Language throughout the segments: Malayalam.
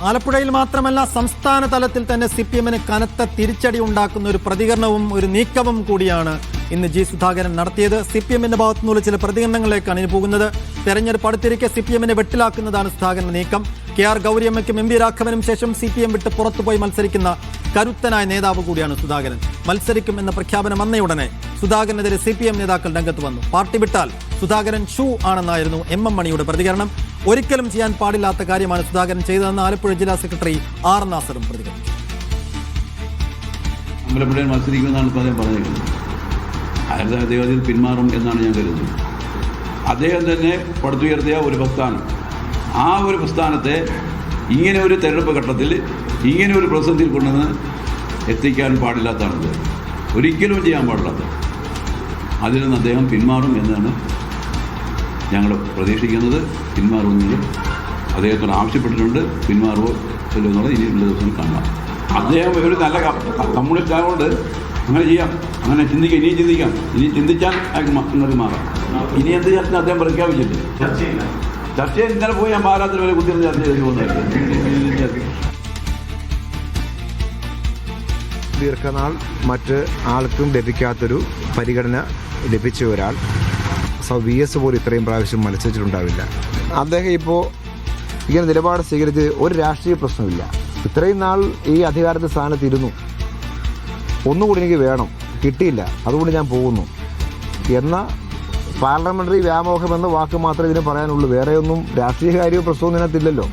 ആലപ്പുഴയിൽ മാത്രമല്ല സംസ്ഥാന തലത്തിൽ തന്നെ CPM-ന് കനത്ത തിരിച്ചടി ഉണ്ടാക്കുന്ന ഒരു പ്രതികരണവും ഒരു നീക്കവും കൂടിയാണ് ഇന്ന് ജി സുധാകരൻ നടത്തിയത്. CPM-ന്റെ ഭാഗത്തുനിന്നുള്ള ചില പ്രതികരണങ്ങളിലേക്കാണ് ഇനി പോകുന്നത്. തെരഞ്ഞെടുപ്പ് അടുത്തിരിക്കെ CPM-നെ വെട്ടിലാക്കുന്നതാണ് സുധാകരന്റെ നീക്കം. KR ഗൗരിയമ്മയ്ക്കും MB രാഘവനും ശേഷം CPM വിട്ട് പുറത്തുപോയി മത്സരിക്കുന്ന കരുത്തനായ നേതാവ് കൂടിയാണ് സുധാകരൻ. മത്സരിക്കും എന്ന പ്രഖ്യാപനം വന്നയുടനെ സുധാകരനെതിരെ CPM നേതാക്കൾ രംഗത്ത് വന്നു. പാർട്ടി വിട്ടാൽ സുധാകരൻ ഷൂ ആണെന്നായിരുന്നു MM മണിയുടെ പ്രതികരണം. ഒരിക്കലും ചെയ്യാൻ പാടില്ലാത്ത കാര്യമാണ് സുധാകരൻ ചെയ്തതെന്ന് ആലപ്പുഴ ജില്ലാ സെക്രട്ടറി R നാസറും പ്രതികരിച്ചു. അമ്പലപ്പുഴയിൽ മത്സരിക്കുമെന്നാണ് അദ്ദേഹം പറഞ്ഞിരിക്കുന്നത്. അദ്ദേഹത്തിൽ പിന്മാറും എന്നാണ് ഞാൻ കരുതുന്നത്. അദ്ദേഹം തന്നെ പടുത്തുയർത്തിയ ഒരു പ്രസ്ഥാനം, ആ ഒരു പ്രസ്ഥാനത്തെ ഇങ്ങനെ ഒരു തെരഞ്ഞെടുപ്പ് ഘട്ടത്തിൽ ഇങ്ങനെ ഒരു പ്രതിസന്ധിയിൽ കൊണ്ടുവന്ന് എത്തിക്കാൻ പാടില്ലാത്തതാണത്, ഒരിക്കലും ചെയ്യാൻ പാടില്ലാത്ത. അതിൽ നിന്ന് അദ്ദേഹം പിന്മാറും എന്നാണ് ഞങ്ങൾ പ്രതീക്ഷിക്കുന്നത്. പിന്മാറുമെങ്കിലും അദ്ദേഹത്തോട് ആവശ്യപ്പെട്ടിട്ടുണ്ട്. പിന്മാറുമോ ഇല്ലോ എന്നുള്ളത് ഇനിയുള്ള ദിവസം കാണാം. അദ്ദേഹം ഒരു നല്ല കമ്മ്യൂണിസ്റ്റ് ആയതുകൊണ്ട് അങ്ങനെ ചെയ്യാം, അങ്ങനെ ഇനിയും ചിന്തിക്കാം. ഇനി ചിന്തിച്ചാൽ നിങ്ങൾക്ക് മാറാം. ഇനി എന്ത് ചർച്ച അദ്ദേഹം പ്രഖ്യാപിച്ചില്ല. ചർച്ചയിൽ ഇന്നലെ പോയി ഞാൻ പാരാത്തിന് വരെ കുത്തിയിരുന്ന് ചർച്ച ചെയ്ത് പോകുന്നതായിരിക്കും. ദീർഘനാൾ മറ്റ് ആൾക്കും ലഭിക്കാത്തൊരു പരിഗണന ലഭിച്ച ഒരാൾ VS പോലും ഇത്രയും പ്രാവശ്യം മത്സരിച്ചിട്ടുണ്ടാവില്ല. അദ്ദേഹം ഇപ്പോൾ ഇങ്ങനെ നിലപാട് സ്വീകരിച്ച് ഒരു രാഷ്ട്രീയ പ്രശ്നമില്ല. ഇത്രയും നാൾ ഈ അധികാരത്തിൽ സ്ഥാനത്തിരുന്നു, ഒന്നുകൂടി എനിക്ക് വേണം, കിട്ടിയില്ല, അതുകൊണ്ട് ഞാൻ പോകുന്നു എന്ന പാർലമെന്ററി വ്യാമോഹം എന്ന വാക്ക് മാത്രമേ ഇതിന് പറയാനുള്ളൂ. വേറെയൊന്നും രാഷ്ട്രീയ കാര്യവും പ്രശ്നവും ഇതിനകത്തില്ലല്ലോ.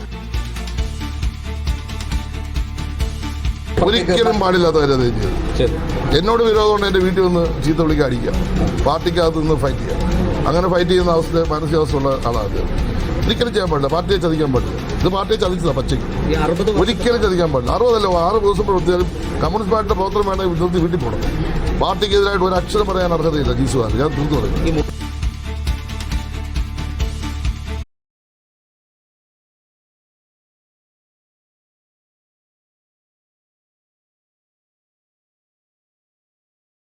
ഒരിക്കലും പാടില്ലാത്ത കാര്യം എന്നോട് വിരോധമുണ്ട് എൻ്റെ വീട്ടിൽ നിന്ന് ചീത്ത വിളിക്കാൻ അടിക്കാം, പാർട്ടിക്കകത്ത് നിന്ന് ഫൈറ്റ് ചെയ്യാം. അങ്ങനെ ഫൈറ്റ് ചെയ്യുന്ന അവസ്ഥ മാനസികാവസ്ഥ ഉള്ള ആളാണ്. ഒരിക്കലും ചെയ്യാൻ പാടില്ല, പാർട്ടിയെ ചതിക്കാൻ പാടില്ല. ഇത് പാർട്ടിയെ ചതിച്ചതാ പച്ചയ്ക്ക്, ഒരിക്കലും ചതിക്കാൻ പാടില്ല. 60 ദിവസം പ്രവർത്തിച്ചാലും കമ്മ്യൂണിസ്റ്റ് പാർട്ടിയുടെ പ്രവർത്തനം വേണമെങ്കിൽ വീട്ടിൽ പോകണം. പാർട്ടിക്കെതിരായിട്ട് ഒരു അക്ഷരം പറയാൻ അർഹതയില്ല. ജീസുകാർ ഞാൻ തീർത്തു പറയും.